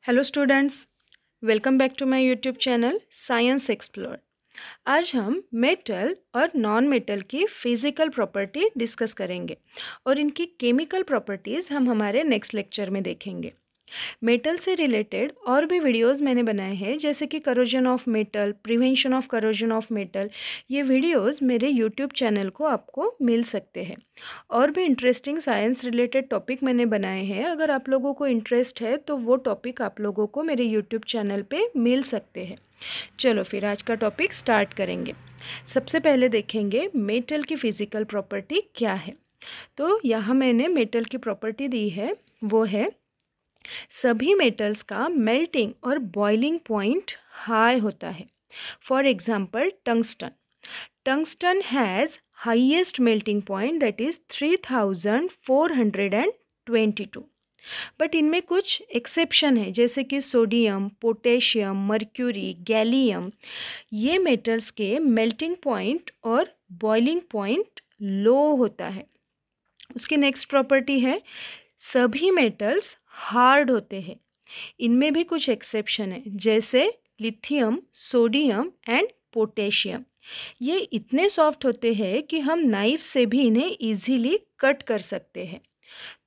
Hello students, welcome back to my YouTube channel science explore. आज हम metal और non metal की physical property discuss करेंगे और इनकी केमिकल प्रॉपर्टीज़ हम हमारे नेक्स्ट लेक्चर में देखेंगे। मेटल से रिलेटेड और भी वीडियोस मैंने बनाए हैं, जैसे कि corrosion of metal, prevention of corrosion of metal. ये वीडियोस मेरे यूट्यूब चैनल को आपको मिल सकते हैं। और भी इंटरेस्टिंग साइंस रिलेटेड टॉपिक मैंने बनाए हैं। अगर आप लोगों को इंटरेस्ट है तो वो टॉपिक आप लोगों को मेरे यूट्यूब चैनल पे मिल सकते हैं। चलो फिर आज का टॉपिक स्टार्ट करेंगे। सबसे पहले देखेंगे मेटल की फ़िज़िकल प्रॉपर्टी क्या है। तो यहाँ मैंने मेटल की प्रॉपर्टी दी है, वो है सभी मेटल्स का मेल्टिंग और बॉइलिंग पॉइंट हाई होता है। For example tungsten has highest melting point, that is 3422। But इनमें कुछ एक्सेप्शन है, जैसे कि सोडियम, पोटेशियम, मर्क्यूरी, गैलियम। ये मेटल्स के मेल्टिंग पॉइंट और बॉइलिंग पॉइंट लो होता है। उसकी नेक्स्ट प्रॉपर्टी है सभी मेटल्स हार्ड होते हैं। इनमें भी कुछ एक्सेप्शन है, जैसे लिथियम, सोडियम एंड पोटेशियम। ये इतने सॉफ्ट होते हैं कि हम नाइफ से भी इन्हें इजीली कट कर सकते हैं।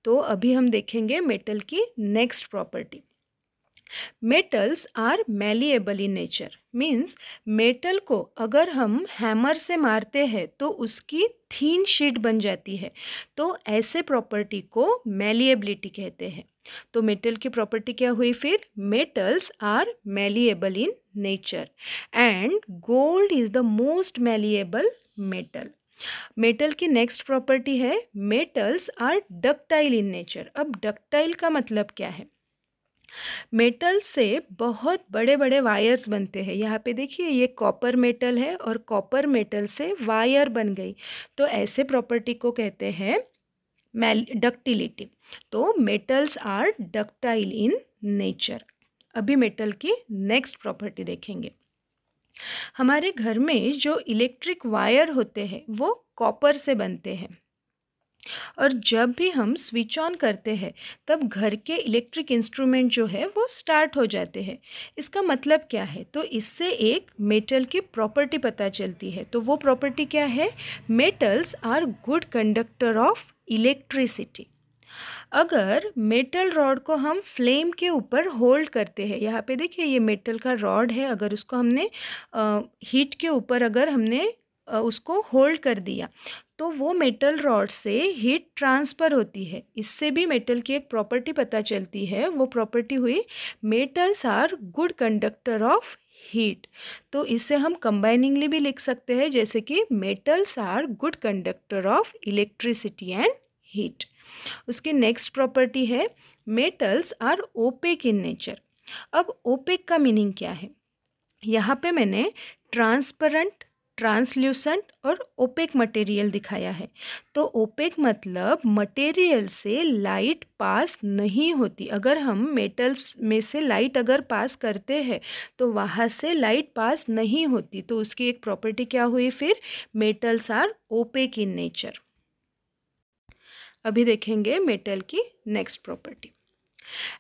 तो अभी हम देखेंगे मेटल की next property. Metals are malleable in nature, means metal को अगर हम हैमर से मारते हैं तो उसकी थीन शीट बन जाती है। तो ऐसे प्रॉपर्टी को मैलिएबिलिटी कहते हैं। तो मेटल की प्रॉपर्टी क्या हुई फिर? Metals are malleable in nature and gold is the most malleable metal. Metal की नेक्स्ट प्रॉपर्टी है metals are ductile in nature. अब डक्टाइल का मतलब क्या है? मेटल से बहुत बड़े बड़े वायर्स बनते हैं। यहाँ पे देखिए, ये कॉपर मेटल है और कॉपर मेटल से वायर बन गई। तो ऐसे प्रॉपर्टी को कहते हैं डक्टिलिटी। तो metals are ductile in nature. अभी मेटल की नेक्स्ट प्रॉपर्टी देखेंगे। हमारे घर में जो इलेक्ट्रिक वायर होते हैं वो कॉपर से बनते हैं, और जब भी हम स्विच ऑन करते हैं तब घर के इलेक्ट्रिक इंस्ट्रूमेंट जो है वो स्टार्ट हो जाते हैं। इसका मतलब क्या है? तो इससे एक मेटल की प्रॉपर्टी पता चलती है। तो वो प्रॉपर्टी क्या है? Metals are good conductor of electricity. अगर मेटल रॉड को हम फ्लेम के ऊपर होल्ड करते हैं, यहाँ पे देखिए ये मेटल का रॉड है, अगर उसको हमने हीट के ऊपर अगर हमने उसको होल्ड कर दिया तो वो मेटल रॉड से हीट ट्रांसफ़र होती है। इससे भी मेटल की एक प्रॉपर्टी पता चलती है। वो प्रॉपर्टी हुई metals are good conductor of heat. तो इससे हम कंबाइनिंगली भी लिख सकते हैं, जैसे कि metals are good conductor of electricity and heat. उसकी नेक्स्ट प्रॉपर्टी है metals are opaque in nature. अब ओपेक का मीनिंग क्या है? यहाँ पे मैंने ट्रांसपेरेंट, ट्रांसल्यूसेंट और ओपेक मटेरियल दिखाया है। तो ओपेक मतलब मटेरियल से लाइट पास नहीं होती। अगर हम मेटल्स में से लाइट अगर पास करते हैं तो वहाँ से लाइट पास नहीं होती। तो उसकी एक प्रॉपर्टी क्या हुई फिर? Metals are opaque in nature. अभी देखेंगे मेटल की next property.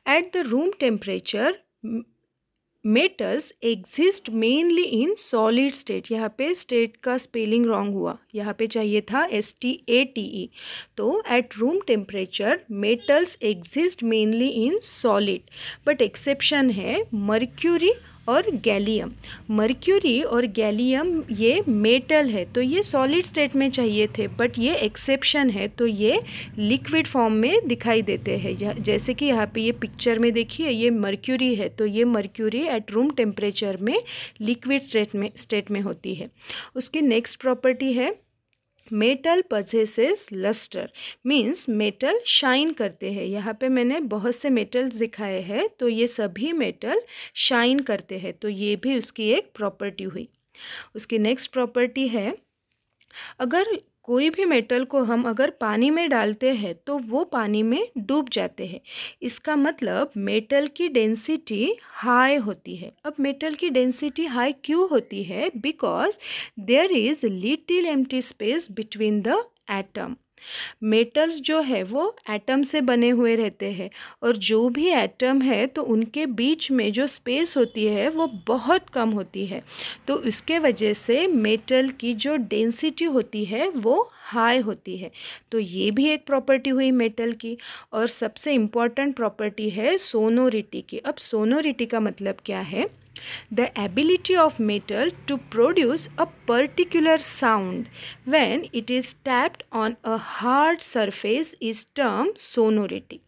At the room temperature metals exist mainly in solid state. यहाँ पे स्टेट का स्पेलिंग रॉन्ग हुआ, यहाँ पे चाहिए था STATE। तो eight room temperature metals exist mainly in solid, but exception है मर्क्यूरी और गैलियम। मर्क्यूरी और गैलियम ये मेटल है, तो ये सॉलिड स्टेट में चाहिए थे, बट ये एक्सेप्शन है। तो ये लिक्विड फॉर्म में दिखाई देते हैं, जैसे कि यहाँ पे ये पिक्चर में देखिए, ये मर्क्यूरी है। तो ये मर्क्यूरी एट रूम टेम्परेचर में लिक्विड स्टेट में होती है। उसकी नेक्स्ट प्रॉपर्टी है metal possesses lustre, means metal shine करते हैं। यहाँ पे मैंने बहुत से मेटल्स दिखाए हैं, तो ये सभी मेटल शाइन करते हैं। तो ये भी उसकी एक प्रॉपर्टी हुई। उसकी नेक्स्ट प्रॉपर्टी है अगर कोई भी मेटल को हम अगर पानी में डालते हैं तो वो पानी में डूब जाते हैं। इसका मतलब मेटल की डेंसिटी हाई होती है। अब मेटल की डेंसिटी हाई क्यों होती है? Because there is little empty space between the atom. Metals जो है वो एटम से बने हुए रहते हैं और जो भी एटम है तो उनके बीच में जो स्पेस होती है वो बहुत कम होती है, तो इसके वजह से मेटल की जो डेंसिटी होती है वो हाई होती है। तो ये भी एक प्रॉपर्टी हुई मेटल की। और सबसे इम्पॉर्टेंट प्रॉपर्टी है सोनोरिटी की। अब सोनोरिटी का मतलब क्या है? The ability of metal to produce a particular sound when it is tapped on a hard surface is termed sonority.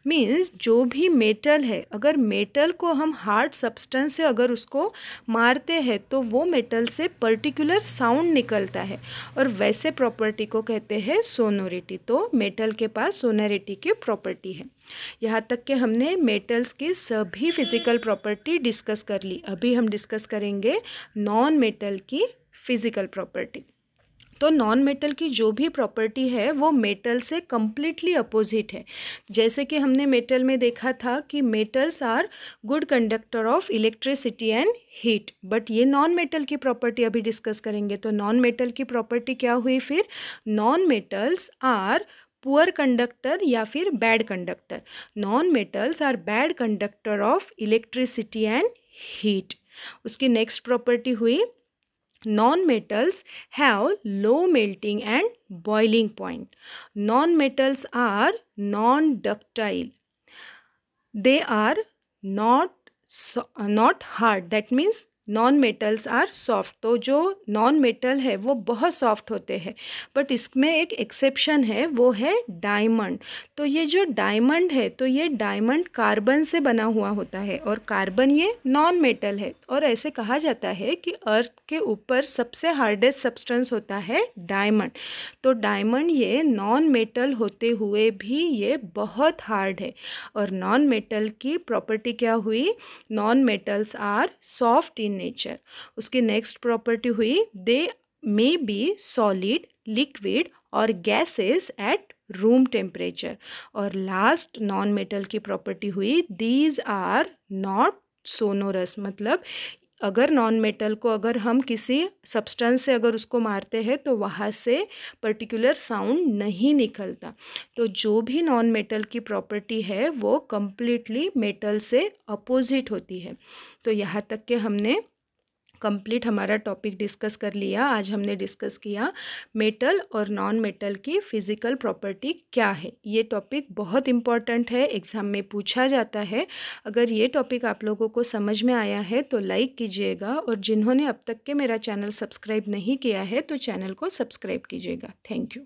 Means जो भी मेटल है, अगर मेटल को हम हार्ड सब्सटेंस से अगर उसको मारते हैं तो वो मेटल से पर्टिकुलर साउंड निकलता है और वैसे प्रॉपर्टी को कहते हैं सोनोरिटी। तो मेटल के पास सोनोरिटी की प्रॉपर्टी है। यहाँ तक कि हमने मेटल्स की सभी फिजिकल प्रॉपर्टी डिस्कस कर ली। अभी हम डिस्कस करेंगे नॉन मेटल की फिजिकल प्रॉपर्टी। तो नॉन मेटल की जो भी प्रॉपर्टी है वो मेटल से कम्प्लीटली अपोजिट है। जैसे कि हमने मेटल में देखा था कि metals are good conductor of electricity and heat, but ये नॉन मेटल की प्रॉपर्टी अभी डिस्कस करेंगे। तो नॉन मेटल की प्रॉपर्टी क्या हुई फिर? Non metals are poor conductor या फिर bad conductor. Non metals are bad conductor of electricity and heat. उसकी नेक्स्ट प्रॉपर्टी हुई non-metals have low melting and boiling point. Non-metals are non-ductile. They are not hard. That means non metals are soft. तो जो non metal है वो बहुत soft होते हैं, but इसमें एक एक्सेप्शन है, वो है डायमंड। तो ये जो डायमंड है तो ये डायमंड कार्बन से बना हुआ होता है और कार्बन ये नॉन मेटल है। और ऐसे कहा जाता है कि अर्थ के ऊपर सबसे हार्डेस्ट सब्सटेंस होता है डायमंड। तो डायमंड ये नॉन मेटल होते हुए भी ये बहुत हार्ड है। और नॉन मेटल की प्रॉपर्टी क्या हुई? Non metals are soft in nature. उसकी नेक्स्ट प्रॉपर्टी हुई they may be solid, liquid और गैसेस एट रूम टेम्परेचर। और लास्ट नॉन मेटल की प्रॉपर्टी हुई दीज आर नॉट सोनोरस। मतलब अगर नॉन मेटल को अगर हम किसी सब्सटेंस से अगर उसको मारते हैं तो वहाँ से पर्टिकुलर साउंड नहीं निकलता। तो जो भी नॉन मेटल की प्रॉपर्टी है वो कम्प्लीटली मेटल से अपोजिट होती है। तो यहाँ तक कि हमने कंप्लीट हमारा टॉपिक डिस्कस कर लिया। आज हमने डिस्कस किया मेटल और नॉन मेटल की फ़िज़िकल प्रॉपर्टी क्या है। ये टॉपिक बहुत इम्पॉर्टेंट है, एग्ज़ाम में पूछा जाता है। अगर ये टॉपिक आप लोगों को समझ में आया है तो लाइक कीजिएगा, और जिन्होंने अब तक के मेरा चैनल सब्सक्राइब नहीं किया है तो चैनल को सब्सक्राइब कीजिएगा। Thank you.